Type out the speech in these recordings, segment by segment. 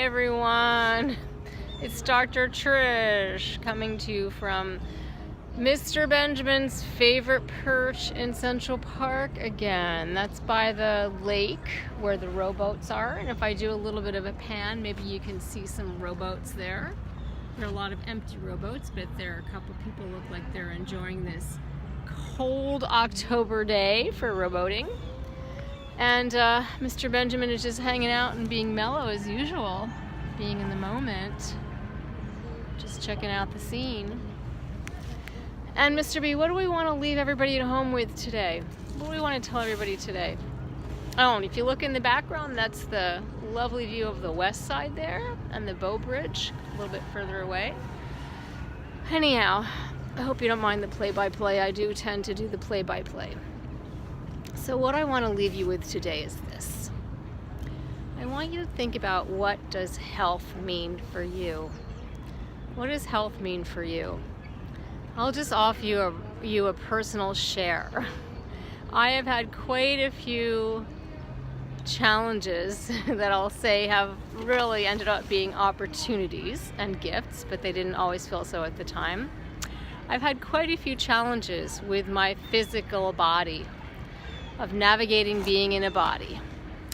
everyone. It's Dr. Trish coming to you from Mr. Benjamin's favorite perch in Central Park again. That's by the lake where the rowboats are. And if I do a little bit of a pan, maybe you can see some rowboats there. There are a lot of empty rowboats, but there are a couple people look like they're enjoying this cold October day for rowboating. And Mr. Benjamin is just hanging out and being mellow as usual, being in the moment, just checking out the scene. And Mr. B, what do we want to leave everybody at home with today? What do we want to tell everybody today? Oh, and if you look in the background, that's the lovely view of the west side there and the Bow Bridge a little bit further away. Anyhow, I hope you don't mind the play-by-play. I do tend to do the play-by-play. So what I want to leave you with today is this. I want you to think about, what does health mean for you? What does health mean for you? I'll just offer you a personal share. I have had quite a few challenges that I'll say have really ended up being opportunities and gifts, but they didn't always feel so at the time. I've had quite a few challenges with my physical body, of navigating being in a body.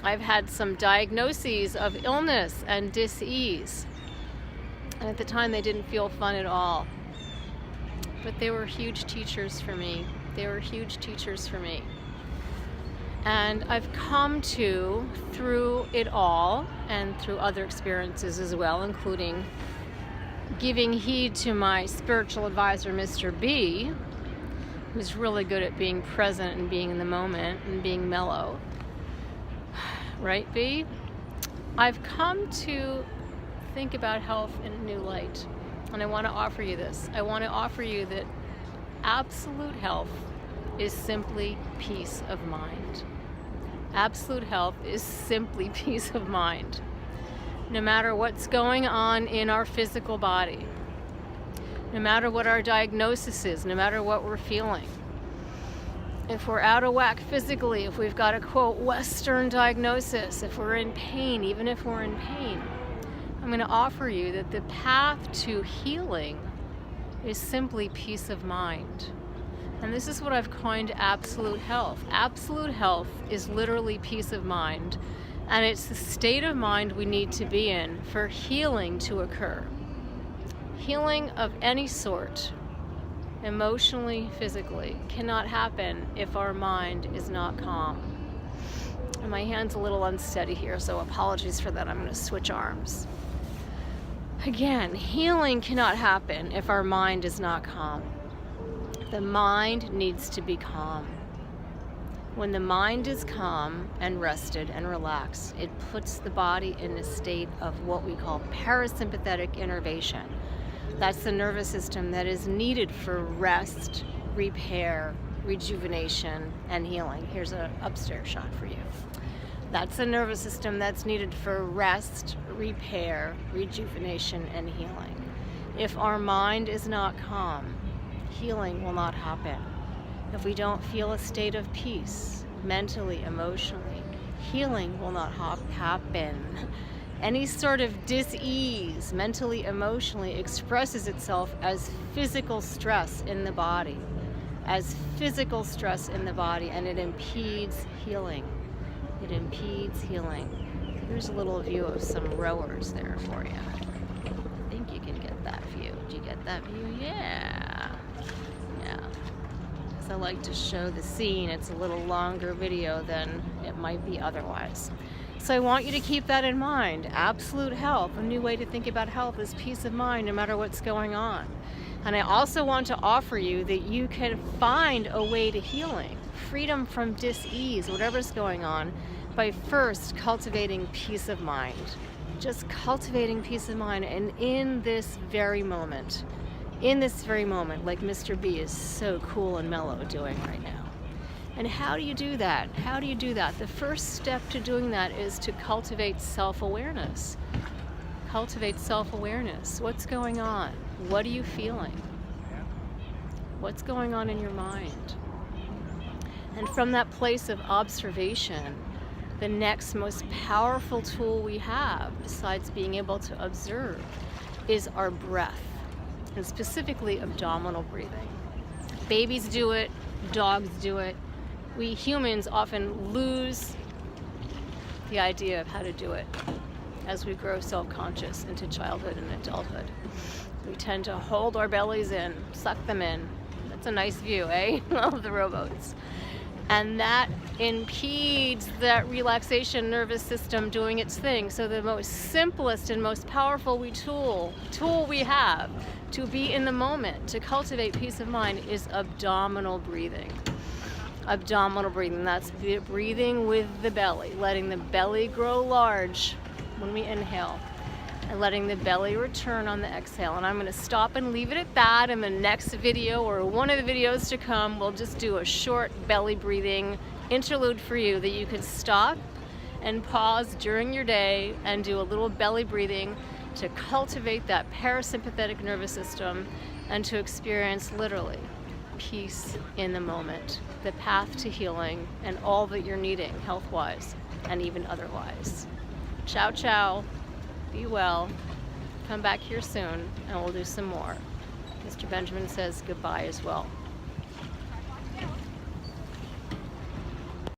I've had some diagnoses of illness and dis-ease, and at the time they didn't feel fun at all. But they were huge teachers for me. They were huge teachers for me. And I've come to, through it all, and through other experiences as well, including giving heed to my spiritual advisor, Mr. B, who's really good at being present and being in the moment and being mellow. Right, B? I've come to think about health in a new light. And I want to offer you this. I want to offer you that absolute health is simply peace of mind. Absolute health is simply peace of mind. No matter what's going on in our physical body, no matter what our diagnosis is, no matter what we're feeling. If we're out of whack physically, if we've got a quote Western diagnosis, if we're in pain, even if we're in pain, I'm going to offer you that the path to healing is simply peace of mind. And this is what I've coined absolute health. Absolute health is literally peace of mind. And it's the state of mind we need to be in for healing to occur. Healing of any sort, emotionally, physically, cannot happen if our mind is not calm. And my hand's a little unsteady here, so apologies for that. I'm going to switch arms. Again, healing cannot happen if our mind is not calm. The mind needs to be calm. When the mind is calm and rested and relaxed, it puts the body in a state of what we call parasympathetic innervation. That's the nervous system that is needed for rest, repair, rejuvenation, and healing. Here's an upstairs shot for you. That's the nervous system that's needed for rest, repair, rejuvenation, and healing. If our mind is not calm, healing will not happen. If we don't feel a state of peace, mentally, emotionally, healing will not happen. Any sort of dis-ease, mentally, emotionally, expresses itself as physical stress in the body, and it impedes healing. It impedes healing. Here's a little view of some rowers there for you. I think you can get that view. Did you get that view? Yeah. Because I like to show the scene. It's a little longer video than it might be otherwise. So I want you to keep that in mind. Absolute health, a new way to think about health, is peace of mind no matter what's going on. And I also want to offer you that you can find a way to healing, freedom from dis-ease, whatever's going on, by first cultivating peace of mind. Just cultivating peace of mind, and in this very moment, like Mr. B is so cool and mellow doing right now. And how do you do that? The first step to doing that is to cultivate self-awareness. What's going on? What are you feeling? What's going on in your mind? And from that place of observation, the next most powerful tool we have, besides being able to observe, is our breath, and specifically abdominal breathing. Babies do it, dogs do it. We humans often lose the idea of how to do it as we grow self-conscious into childhood and adulthood. We tend to hold our bellies in, suck them in. That's a nice view, eh? Of the rowboats. And that impedes that relaxation nervous system doing its thing. So the most simplest and most powerful tool we have to be in the moment, to cultivate peace of mind, is abdominal breathing. Abdominal breathing, that's breathing with the belly, letting the belly grow large when we inhale, and letting the belly return on the exhale. And I'm going to stop and leave it at that. In the next video, or one of the videos to come, we'll just do a short belly breathing interlude for you that you can stop and pause during your day and do a little belly breathing to cultivate that parasympathetic nervous system and to experience literally peace in the moment, the path to healing and all that you're needing health-wise and even otherwise. Ciao, ciao. Be well. Come back here soon and we'll do some more. Mr. Benjamin says goodbye as well.